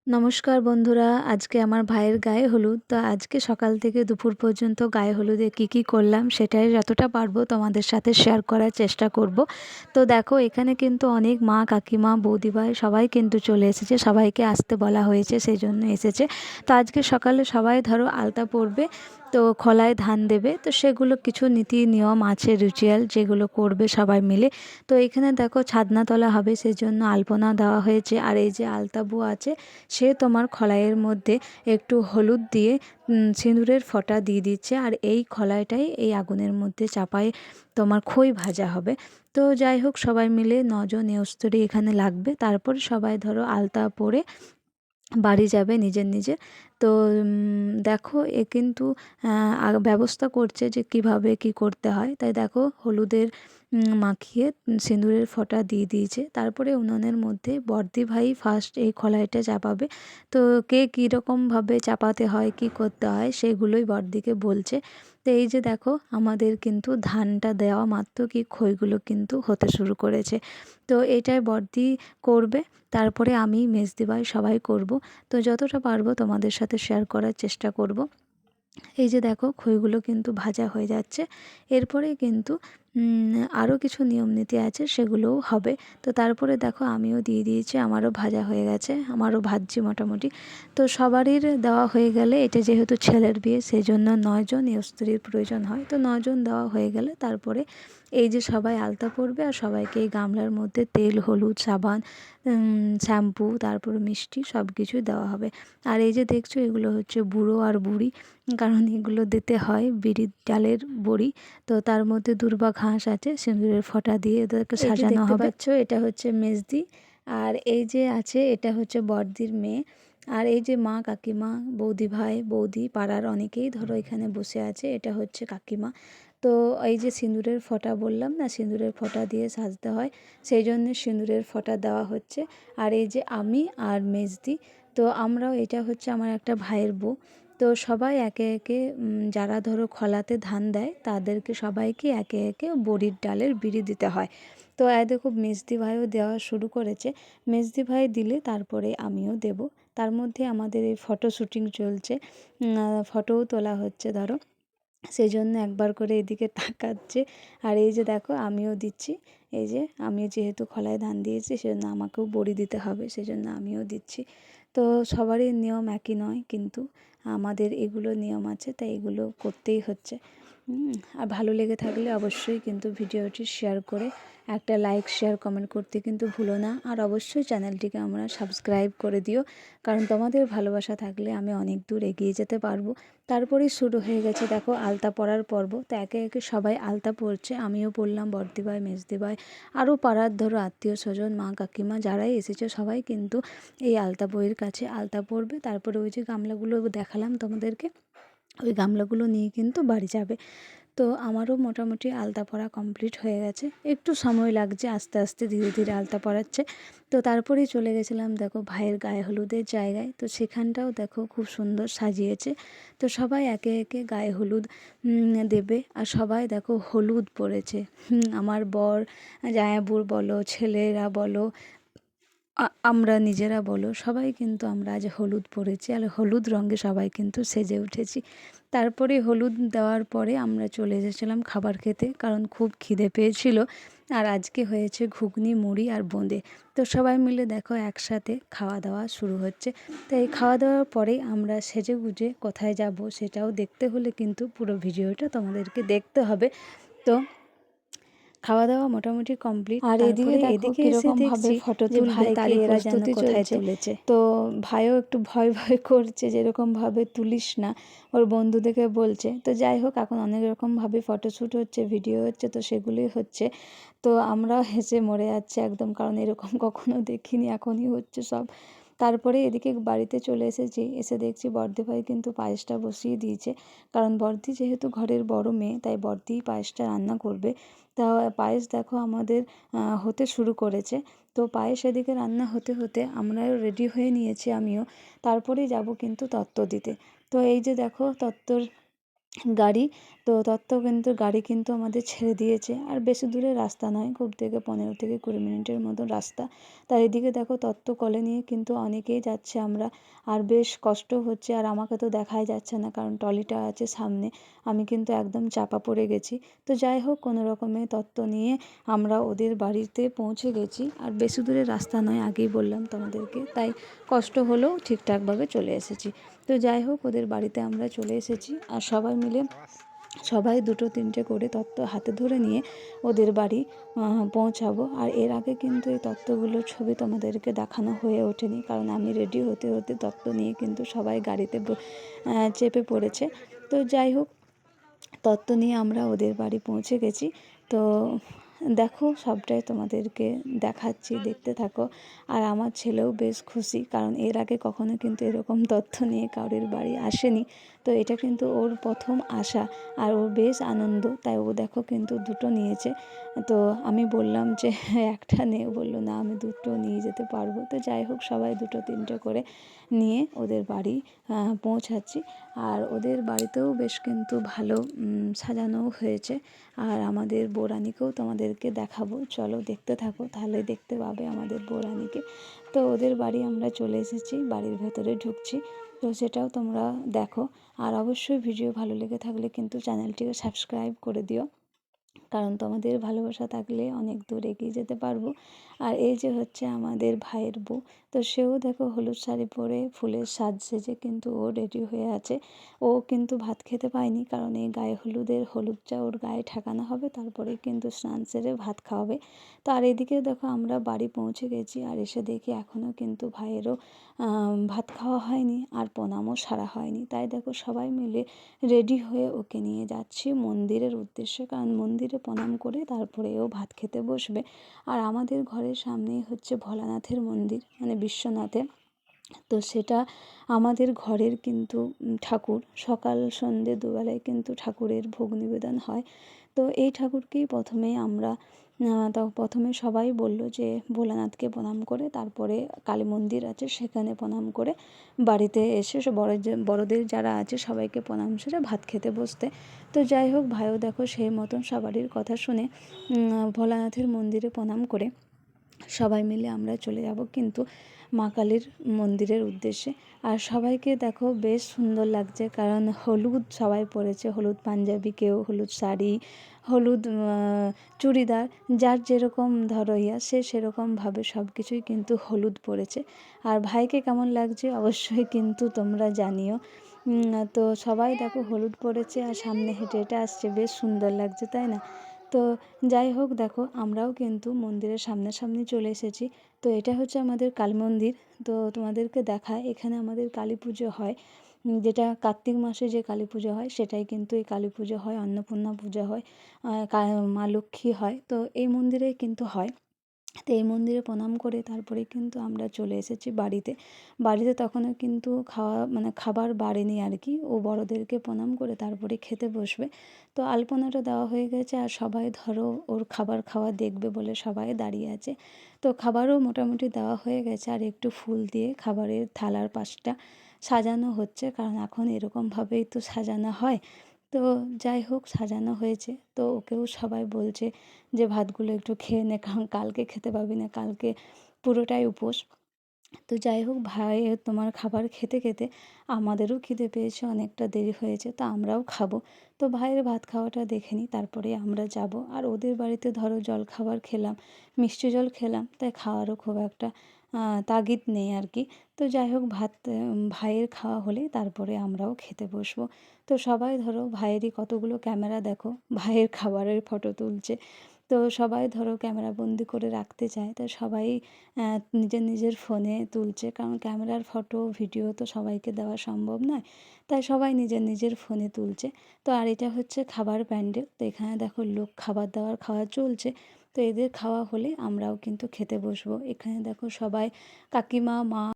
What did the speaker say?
নমস্কার বন্ধুরা, আজকে আমার ভাইয়ের গায়ে হলুদ। তো আজকে সকাল থেকে দুপুর পর্যন্ত গায়ে হলুদে কি করলাম সেটাই যতটা পারবো তোমাদের সাথে শেয়ার করার চেষ্টা করব। তো দেখো, এখানে কিন্তু অনেক মা, কাকিমা, বৌদিভাই সবাই কিন্তু চলে এসেছে, সবাইকে আসতে বলা হয়েছে, সেই জন্য এসেছে। তো আজকে সকালে সবাই ধরো আলতা পরবে, তো খলায় ধান দেবে, তো সেগুলো কিছু নীতি নিয়ম আছে, রিচুয়াল, যেগুলো করবে সবাই মিলে। তো এখানে দেখো ছাদনা তলা হবে, সেই জন্য আলপনা দেওয়া হয়েছে। আর এই যে আলতাবু আছে, সে তোমার খলাইয়ের মধ্যে একটু হলুদ দিয়ে সিঁদুরের ফোঁটা দিয়ে দিচ্ছে। আর এই খলাইটাই এই আগুনের মধ্যে চাপায় তোমার খই ভাজা হবে। তো যাই হোক, সবাই মিলে 9 জন নেওস্তরি এখানে লাগবে। তারপর সবাই ধরো আলতা পরে বাড়ি যাবে নিজের নিজের। তো দেখো, এ কিন্তু ব্যবস্থা করছে যে কিভাবে কি করতে হয়। তাই দেখো, হলুদের মাখিয়ে সিঁদুরের ফোঁটা দিয়ে দিয়েছে। তারপরে উনুনের মধ্যে বর্দি ভাই ফার্স্ট এই খলাইটা চাপাবে। তো কে কীরকমভাবে চাপাতে হয়, কি করতে হয়, সেগুলোই বর্দিকে বলছে। তো এই যে দেখো, আমাদের কিন্তু ধানটা দেওয়া মাত্র কি খইগুলো কিন্তু হতে শুরু করেছে। তো এটাই বর্দি করবে, তারপরে আমি, মেজদিভাই সবাই করব। তো যতটা পারবো তোমাদের সাথে শেয়ার করার চেষ্টা করব। এই যে দেখো, খইগুলো কিন্তু ভাজা হয়ে যাচ্ছে। এরপরে কিন্তু আরও কিছু নিয়ম নীতি আছে, সেগুলোও হবে। তো তারপরে দেখো, আমিও দিয়ে দিয়েছি, আমারও ভাজা হয়ে গেছে, আমারও ভাজছি মোটামুটি। তো সবারই দেওয়া হয়ে গেলে, এটা যেহেতু ছেলের বিয়ে, সেই জন্য 9 জন স্ত্রীর প্রয়োজন হয়। তো 9 জন দেওয়া হয়ে গেলে তারপরে এই যে সবাই আলতা পরবে, আর সবাইকে এই গামলার মধ্যে তেল, হলুদ, সাবান, শ্যাম্পু, তারপর মিষ্টি সব কিছুই দেওয়া হবে। আর এই যে দেখছো, এগুলো হচ্ছে বুড়ো আর বুড়ি, কারণ এগুলো দিতে হয় বিড়ির ডালের বড়ি। তো তার মধ্যে দূর্বা ঘাস আছে, সিঁদুরের ফোঁটা দিয়ে এদেরকে সাজানো হবে। এটা হচ্ছে মেজদি, আর এই যে আছে, এটা হচ্ছে বড়দির মেয়ে। আর এই যে মা, কাকিমা, বৌদি ভাই, বৌদি, পাড়ার অনেকেই ধরো এখানে বসে আছে। এটা হচ্ছে কাকিমা। তো এই যে সিঁদুরের ফোঁটা বললাম না, সিঁদুরের ফোঁটা দিয়ে সাজতে হয়, সেই জন্য সিঁদুরের ফোঁটা দেওয়া হচ্ছে। আর এই যে আমি আর মেজদি, তো আমরাও, এটা হচ্ছে আমার একটা ভাইয়ের বউ। তো সবাই একে একে যারা ধরো খলাতে ধান দেয়, তাদেরকে সবাইকে একে একে বড়ির ডালের বিড়ি দিতে হয়। তো দেখো, মেজদি ভাইও দেওয়া শুরু করেছে। মেজদি ভাই দিলে তারপরে আমিও দেব। তার মধ্যে আমাদের এই ফটো শ্যুটিং চলছে, ফটোও তোলা হচ্ছে ধরো, সেই জন্য একবার করে এদিকে তাকাচ্ছে। আর এই যে দেখো, আমিও দিচ্ছি। এই যে আমি যেহেতু খলায় ধান দিয়েছি, সেজন্য আমাকেও বড়ি দিতে হবে, সেজন্য আমিও দিচ্ছি। তো সবারই নিয়ম একই নয়, কিন্তু আমাদের এগুলো নিয়ম আছে, তাই এগুলো করতেই হচ্ছে। আর ভালো লেগে থাকলে অবশ্যই কিন্তু ভিডিওটি শেয়ার করে একটা লাইক, শেয়ার, কমেন্ট করতে কিন্তু ভুলো না। আর অবশ্যই চ্যানেলটিকে আমরা সাবস্ক্রাইব করে দিও, কারণ তোমাদের ভালোবাসা থাকলে আমি অনেক দূর এগিয়ে যেতে পারবো। তারপরেই শুরু হয়ে গেছে দেখো আলতা পরার পর্ব। তো একে একে সবাই আলতা পরছে, আমিও পরলাম, বড়দিভাই, মেজদিভাই, আরও পাড়ার ধরো আত্মীয় স্বজন, মা, কাকিমা যারাই এসেছে, সবাই কিন্তু এই আলতা বইয়ের কাছে আলতা পরবে। তারপরে ওই যে গামলাগুলো দেখালাম তোমাদেরকে, ওই গামলাগুলো নিয়ে কিন্তু বাড়ি যাবে। তো আমারও মোটামুটি আলতা পরা কমপ্লিট হয়ে গেছে, একটু সময় লাগছে, আস্তে আস্তে ধীরে ধীরে আলতা পরাচ্ছে। তো তারপরেই চলে গেছিলাম দেখো ভাইয়ের গায়ে হলুদের জায়গায়। তো সেখানটাও দেখো খুব সুন্দর সাজিয়েছে। তো সবাই একে একে গায়ে হলুদ দেবে, আর সবাই দেখো হলুদ পরেছে। আমার বর, জামাইবাবু বলো, ছেলেরা বলো, আমরা নিজেরা বলো, সবাই কিন্তু আমরা আজ হলুদ পরেছি, আর হলুদ রঙে সবাই কিন্তু সেজে উঠেছি। তারপরে হলুদ দেওয়ার পরে আমরা চলে এসেছিলাম খাবার খেতে, কারণ খুব খিদে পেয়েছিল। আর আজকে হয়েছে ঘুগনি, মুড়ি আর বোঁদে। তো সবাই মিলে দেখো একসাথে খাওয়া দাওয়া শুরু হচ্ছে। তো এই খাওয়া দাওয়ার পরেই আমরা সেজে গুজে কোথায় যাব, সেটাও দেখতে হলে কিন্তু পুরো ভিডিওটা তোমাদেরকে দেখতে হবে। তো খাওয়া দাওয়া মোটামুটি কমপ্লিট। আর এদিকে এসে দেখছি ফটো তুলবে, তার এরা যেন কোথায় তুলেছে। তো ভাইও একটু ভয় ভয় করছে, যেরকমভাবে তুলিস না, ওর বন্ধুদেরকে বলছে। তো যাই হোক, এখন অনেক রকমভাবে ফটোশ্যুট হচ্ছে, ভিডিও হচ্ছে, তো সেগুলোই হচ্ছে। তো আমরাও হেসে মরে যাচ্ছে একদম, কারণ এরকম কখনো দেখিনি, এখনই হচ্ছে সব। তারপরে এদিকে বাড়িতে চলে এসেছি, এসে দেখছি বড়দি ভাই কিন্তু পায়েসটা বসিয়ে দিয়েছে, কারণ বড়দি যেহেতু ঘরের বড় মেয়ে, তাই বড়দিই পায়েসটা রান্না করবে। তা পায়েস দেখো আমাদের হতে শুরু করেছে। তো পায়েস এদিকে রান্না হতে হতে আমরাও রেডি হয়ে নিয়েছি, আমিও। তারপরেই যাব কিন্তু তত্ত্ব দিতে। তো এই যে দেখো, তত্ত্বর গাড়ি। তো তত্ত্ব কিন্তু গাড়ি কিন্তু আমাদের ছেড়ে দিয়েছে, আর বেশি দূরের রাস্তা নয়, খুব থেকে 15 থেকে 20 মিনিটের মতন রাস্তা। তার এদিকে দেখো তত্ত্ব কোলে নিয়ে কিন্তু অনেকেই যাচ্ছে আমরা, আর বেশ কষ্ট হচ্ছে, আর আমাকে তো দেখাই যাচ্ছে না কারণ ট্রলিটা আছে সামনে, আমি কিন্তু একদম চাপা পড়ে গেছি। তো যাই হোক কোনো রকমে তত্ত্ব নিয়ে আমরা ওদের বাড়িতে পৌঁছে গেছি, আর বেশি দূরের রাস্তা নয়, আগেই বললাম তোমাদেরকে, তাই কষ্ট হলেও ঠিকঠাকভাবে চলে এসেছি। তো যাই হোক ওদের বাড়িতে আমরা চলে এসেছি, আর সবাই মিলে সবাই 2-3টে করে তত্ত্ব হাতে ধরে নিয়ে ওদের বাড়ি পৌঁছাবো। আর এর আগে কিন্তু এই তত্ত্বগুলোর ছবি তোমাদেরকে দেখানো হয়ে ওঠেনি, কারণ আমি রেডি হতে হতে তত্ত্ব নিয়ে কিন্তু সবাই গাড়িতে চেপে পড়েছে। তো যাই হোক তত্ত্ব নিয়ে আমরা ওদের বাড়ি পৌঁছে গেছি। তো দেখো সবটাই তোমাদেরকে দেখাচ্ছি, দেখতে থাকো। আর আমার ছেলেও বেশ খুশি, কারণ এর আগে কখনো কিন্তু এরকম তথ্য নিয়ে কারোর বাড়ি আসেনি। তো এটা কিন্তু ওর প্রথম আসা, আর ওর বেশ আনন্দ, তাই ও দেখো কিন্তু দুটো নিয়েছে। তো আমি বললাম যে একটা নে, বললো না আমি দুটো নিয়ে যেতে পারবো। তো যাই হোক সবাই 2-3টে করে নিয়ে ওদের বাড়ি পৌঁছাচ্ছি। আর ওদের বাড়িতেও বেশ কিন্তু ভালো সাজানো হয়েছে। আর আমাদের বউরানীকেও তোমাদেরকে দেখাবো, চলো দেখতে থাকো, তাহলে দেখতে পাবে আমাদের বউরানীকে। তো ওদের বাড়ি আমরা চলে এসেছি, বাড়ির ভেতরে ঢুকছি, তো সেটাও তোমরা দেখো। আর অবশ্যই ভিডিও ভালো লেগে থাকলে কিন্তু চ্যানেলটিকে সাবস্ক্রাইব করে দিও, কারণ তোমাদের ভালোবাসা থাকলে অনেক দূর এগিয়ে যেতে পারবো। আর এই যে হচ্ছে আমাদের ভাইয়ের বউ, তো সেও দেখো হলুদ শাড়ি পরে ফুলের সাজ সেজে কিন্তু ও রেডি হয়ে আছে। ও কিন্তু ভাত খেতে পায়নি, কারণ এই গায়ে হলুদের হলুদটা ওর গায়ে ঠেকানো হবে, তারপরে কিন্তু স্নান সেরে ভাত খাওয়াবে। তো আর এদিকে দেখো আমরা বাড়ি পৌঁছে গেছি, আর এসে দেখি এখনও কিন্তু ভাইয়েরও ভাত খাওয়া হয়নি, আর প্রণামও সারা হয়নি। তাই দেখো সবাই মিলে রেডি হয়ে ওকে নিয়ে যাচ্ছি মন্দিরের উদ্দেশ্যে, কারণ মন্দিরে প্রণাম করে তারপরে ও ভাত খেতে বসবে। আর আমাদের ঘরের সামনেই হচ্ছে ভোলানাথের মন্দির, মানে বিশ্বনাথের। তো সেটা আমাদের ঘরের কিন্তু ঠাকুর, সকাল সন্ধ্যে দুবেলায় কিন্তু ঠাকুরের ভোগ নিবেদন হয়। তো এই ঠাকুরকেই প্রথমে আমরা তো প্রথমে সবাই বলল যে ভোলানাথকে প্রণাম করে তারপরে কালী মন্দির আছে সেখানে প্রণাম করে বাড়িতে এসে বড়দের যারা আছে সবাইকে প্রণাম সেরে ভাত খেতে বসতে। তো যাই হোক ভাইও দেখো সেই মতন সবারই কথা শুনে ভোলানাথের মন্দিরে প্রণাম করে সবাই মিলে আমরা চলে যাব কিন্তু মা কালীর মন্দিরের উদ্দেশ্যে। আর সবাইকে দেখো বেশ সুন্দর লাগছে, কারণ হলুদ সবাই পরেছে, হলুদ পাঞ্জাবি, কেউ হলুদ শাড়ি, হলুদ চুড়িদার, যার যেরকম ধরো সে সেরকমভাবে সব কিছুই কিন্তু হলুদ পরেছে। আর ভাইকে কেমন লাগছে অবশ্যই কিন্তু তোমরা জানিও। তো সবাই দেখো হলুদ পরেছে আর সামনে হেঁটে হেঁটে আসছে, বেশ সুন্দর লাগছে তাই না? তো যাই হোক দেখো আমরাও কিন্তু মন্দিরের সামনাসামনি চলে এসেছি। তো এটা হচ্ছে আমাদের কালী মন্দির। তো তোমাদেরকে দেখায়, এখানে আমাদের কালী পুজো হয়, যেটা কার্তিক মাসে যে কালী পুজো হয় সেটাই কিন্তু এই কালী পুজো হয়, অন্নপূর্ণা পূজা হয়, মা লক্ষ্মী হয়, তো এই মন্দিরে কিন্তু হয়। তো এই মন্দিরে প্রণাম করে তারপরে কিন্তু আমরা চলে এসেছি বাড়িতে। বাড়িতে তখনও কিন্তু খাবার বাড়েনি আর কি, ও বড়োদেরকে প্রণাম করে তারপরে খেতে বসবে। তো আলপনাটা দেওয়া হয়ে গেছে, আর সবাই ধরো ওর খাবার খাওয়া দেখবে বলে সবাই দাঁড়িয়ে আছে। তো খাবারও মোটামুটি দেওয়া হয়ে গেছে, আর একটু ফুল দিয়ে খাবারের থালার পাশটা সাজানো হচ্ছে, কারণ এখন এরকমভাবেই তো সাজানো হয়। তো যাই হোক সাজানো হয়েছে, তো ওকেও সবাই বলছে যে ভাতগুলো একটু খেয়ে নে, কারণ কালকে খেতে পাবি না, কালকে পুরোটাই উপোস। তো যাই হোক ভাই তোমার খাবার খেতে খেতে আমাদেরও খিদে পেয়েছে, অনেকটা দেরি হয়েছে, তো আমরাও খাবো। তো ভাইয়ের ভাত খাওয়াটা দেখে নিই তারপরে আমরা যাব। আর ওদের বাড়িতে ধরো জল খাবার খেলাম, মিষ্টি জল খেলাম, তাই খাওয়ারও খুব একটা তাগিদ নেই আর কি। তো যাই হোক ভাইয়ের খাওয়া হলে তারপরে আমরাও খেতে বসবো। তো সবাই ধরো ভাইয়েরই কতগুলো ক্যামেরা দেখো, ভাইয়ের খাবারের ফটো তুলছে। তো সবাই ধরো ক্যামেরা বন্দি করে রাখতে চায়, তাই সবাই নিজের নিজের ফোনে তুলছে, কারণ ক্যামেরার ফটো ভিডিও তো সবাইকে দেওয়া সম্ভব নয়, তাই সবাই নিজের নিজের ফোনে তুলছে। তো আর এটা হচ্ছে খাবার প্যান্ডেল, তো এখানে দেখো লোক খাবার দাবার খাওয়া চলছে। তো এদের খাওয়া হলে আমরাও কিন্তু খেতে বসবো। এখানে দেখো সবাই কাকিমা, মা,